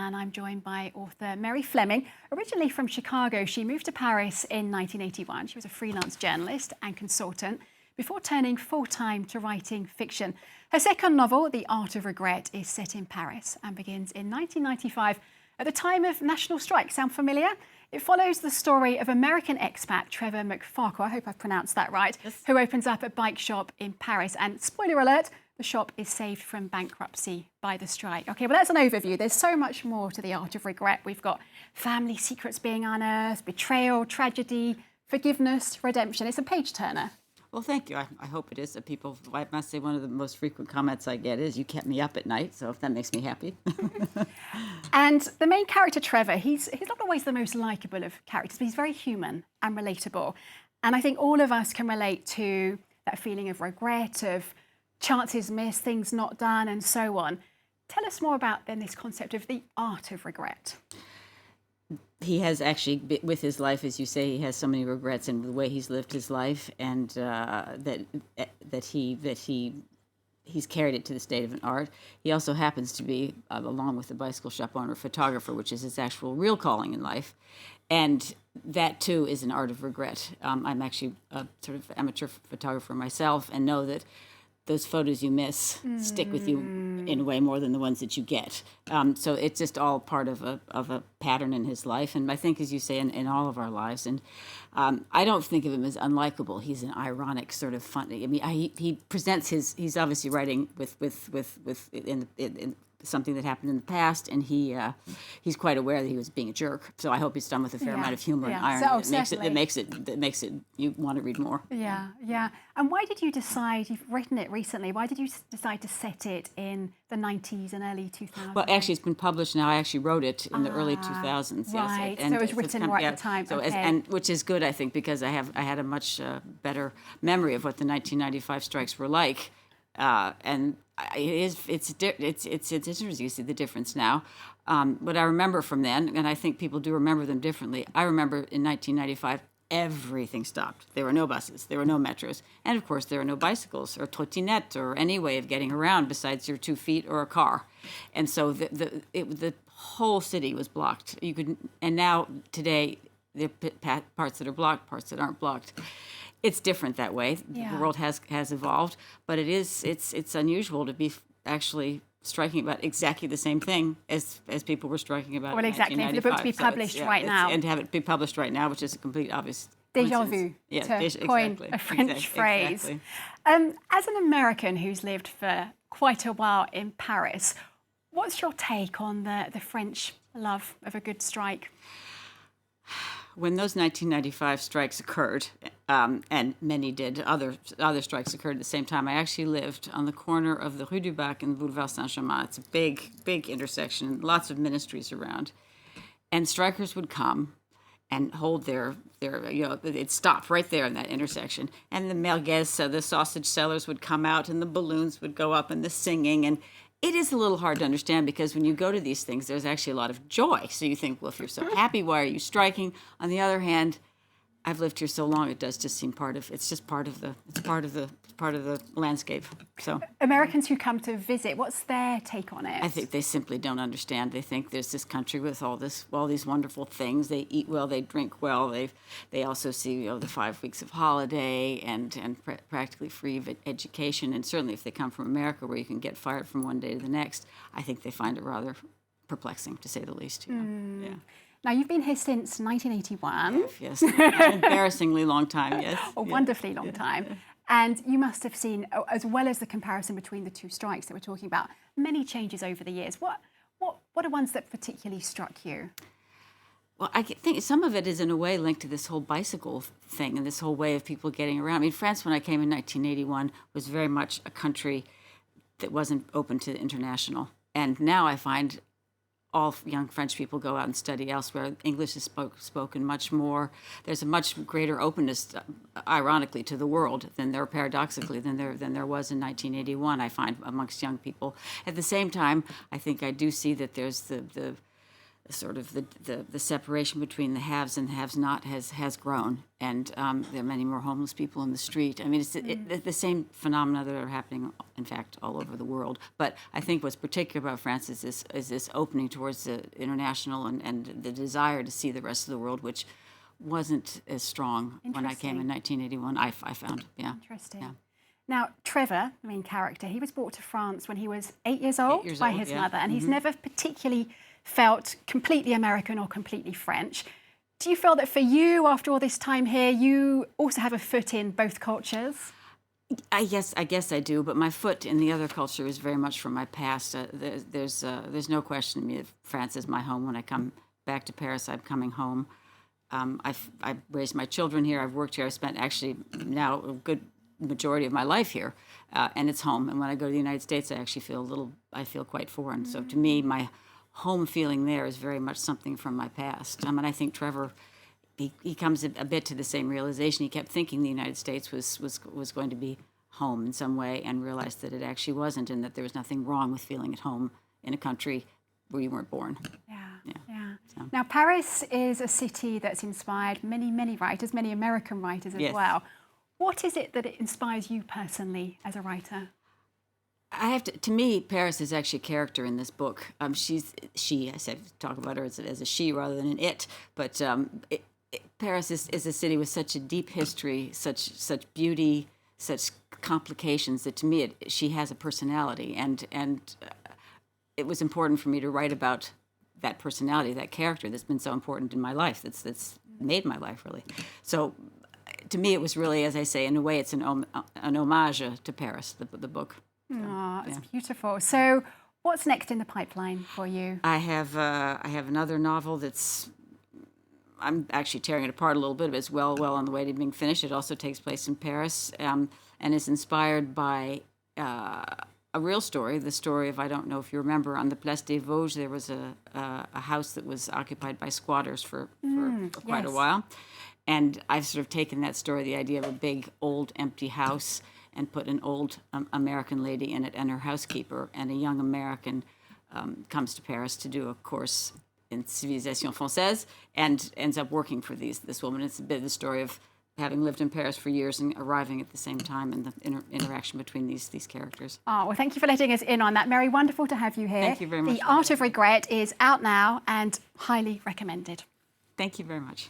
and I'm joined by author Mary Fleming. Originally from Chicago, she moved to Paris in 1981. She was a freelance journalist and consultant before turning full-time to writing fiction. Her second novel, The Art of Regret, is set in Paris and begins in 1995 at the time of national strike. Sound familiar? It follows the story of American expat Trevor McFarquhar, I hope I've pronounced that right, yes, who opens up a bike shop in Paris. And spoiler alert, the shop is saved from bankruptcy by the strike. Okay, well, that's an overview. There's so much more to The Art of Regret. We've got family secrets being unearthed, betrayal, tragedy, forgiveness, redemption. It's a page-turner. Well, thank you. I hope it is. People, I must say, one of the most frequent comments I get is, "You kept me up at night," so that makes me happy. And the main character, Trevor, he's not always the most likeable of characters, but he's very human and relatable. And I think all of us can relate to that feeling of regret, of chances missed, things not done, and so on. Tell us more about then this concept of the art of regret. He has actually, with his life, as you say, he has so many regrets in the way he's lived his life, and he's carried it to the state of an art. He also happens to be, along with the bicycle shop owner, a photographer, which is his actual real calling in life, and that too is an art of regret. I'm actually a sort of amateur photographer myself, and know that those photos you miss stick with you in a way more than the ones that you get. So it's just all part of a pattern in his life, and I think, as you say, in all of our lives. And I don't think of him as unlikable. He's an ironic sort of fun. I mean, he presents he's obviously writing with in something that happened in the past, and he's quite aware that he was being a jerk. So I hope it's done with a fair amount of humor and irony that makes it you want to read more. Yeah. And why did you decide? You've written it recently. Why did you decide to set it in the 90s and early 2000s? Well, actually, it's been published now. I actually wrote it in the early 2000s. Right. Yes, so it was written right at the time. So okay. and which is good, I think, because I had a much better memory of what the 1995 strikes were like. And it's interesting. You see the difference now. What I remember from then, and I think people do remember them differently. I remember in 1995, everything stopped. There were no buses, there were no metros, and of course there were no bicycles or trottinette or any way of getting around besides your 2 feet or a car. And so the whole city was blocked. And now today there are parts that are blocked, parts that aren't blocked. It's different that way. Yeah. The world has evolved, but it's unusual to be actually striking about exactly the same thing as people were striking about. Well, exactly. For the book to be published right now, and to have it be published right now, which is a complete obvious déjà vu, to coin a French phrase. Exactly. As an American who's lived for quite a while in Paris, what's your take on the French love of a good strike? When those 1995 strikes occurred, and many did, other strikes occurred at the same time, I actually lived on the corner of the Rue du Bac and Boulevard Saint-Germain. It's a big intersection, lots of ministries around. And strikers would come and hold their it stopped right there in that intersection. And the merguez, the sausage sellers, would come out, and the balloons would go up, and the singing. And it is a little hard to understand, because when you go to these things, there's actually a lot of joy. So you think, well, if you're so happy, why are you striking? On the other hand, I've lived here so long, it does just seem part of the landscape. So Americans who come to visit, what's their take on it? I think they simply don't understand. They think there's this country with all these wonderful things. They eat well, they drink well. They also see the 5 weeks of holiday and practically free education. And certainly, if they come from America, where you can get fired from one day to the next, I think they find it rather perplexing, to say the least. Yeah. Now, you've been here since 1981. Yes. An embarrassingly long time, yes. A wonderfully long time. And you must have seen, as well as the comparison between the two strikes that we're talking about, many changes over the years. What are ones that particularly struck you? Well, I think some of it is in a way linked to this whole bicycle thing and this whole way of people getting around. I mean, France, when I came in 1981, was very much a country that wasn't open to the international. And now I find all young French people go out and study elsewhere. English is spoken much more. There's a much greater openness, ironically, to the world paradoxically than there was in 1981. I find amongst young people. At the same time, I think I do see that there's sort of the separation between the haves and haves not has grown, and there are many more homeless people in the street. I mean, it's the same phenomena that are happening, in fact, all over the world. But I think what's particular about France is this opening towards the international and the desire to see the rest of the world, which wasn't as strong when I came in 1981. I found, yeah. Interesting. Yeah. Now, Trevor, the main character, he was brought to France when he was 8 years old by his mother, and he's never particularly felt completely American or completely French. Do you feel that for you, after all this time here, you also have a foot in both cultures? I guess I do, but my foot in the other culture is very much from my past. There's no question to me that France is my home. When I come back to Paris, I'm coming home. I've raised my children here. I've worked here. I've spent actually now a good majority of my life here, and it's home. And when I go to the United States, I actually feel quite foreign. So to me, my home feeling there is very much something from my past. And I think Trevor, he comes a bit to the same realization. He kept thinking the United States was going to be home in some way, and realized that it actually wasn't, and that there was nothing wrong with feeling at home in a country where you weren't born. Yeah. So. Now, Paris is a city that's inspired many writers, many American writers as well. What is it that it inspires you personally as a writer? To me, Paris is actually a character in this book. I said talk about her as a she rather than an it, but Paris is a city with such a deep history, such beauty, such complications, that to me she has a personality, and it was important for me to write about that personality, that character that's been so important in my life, that's made my life, really. So to me, it was really, as I say, in a way, it's an homage to Paris, the book. Oh, it's beautiful. So what's next in the pipeline for you? I have another novel I'm actually tearing it apart a little bit, but it's well on the way to being finished. It also takes place in Paris, and is inspired by a real story, the story of, I don't know if you remember, on the Place des Vosges, there was a house that was occupied by squatters for quite a while. And I've sort of taken that story, the idea of a big, old, empty house, and put an old American lady in it and her housekeeper, and a young American comes to Paris to do a course in civilisation française, and ends up working for this woman. It's a bit of the story of having lived in Paris for years and arriving at the same time, and the interaction between these characters. Oh, well, thank you for letting us in on that. Mary, wonderful to have you here. Thank you very much. The Art of Regret is out now and highly recommended. Thank you very much.